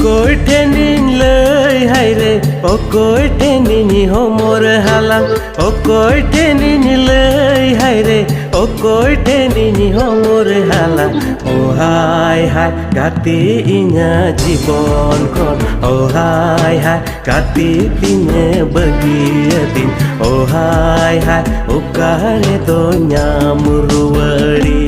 Okoi tenin lei haire, okoi tenin homor halang, okoi tenin lei haire, okoi tenin homor halang. Oh hai hai, gati inya jibon kon. Oh hai hai, gati pinye bagiatin. Oh hai hai, ukare to nyamurwari.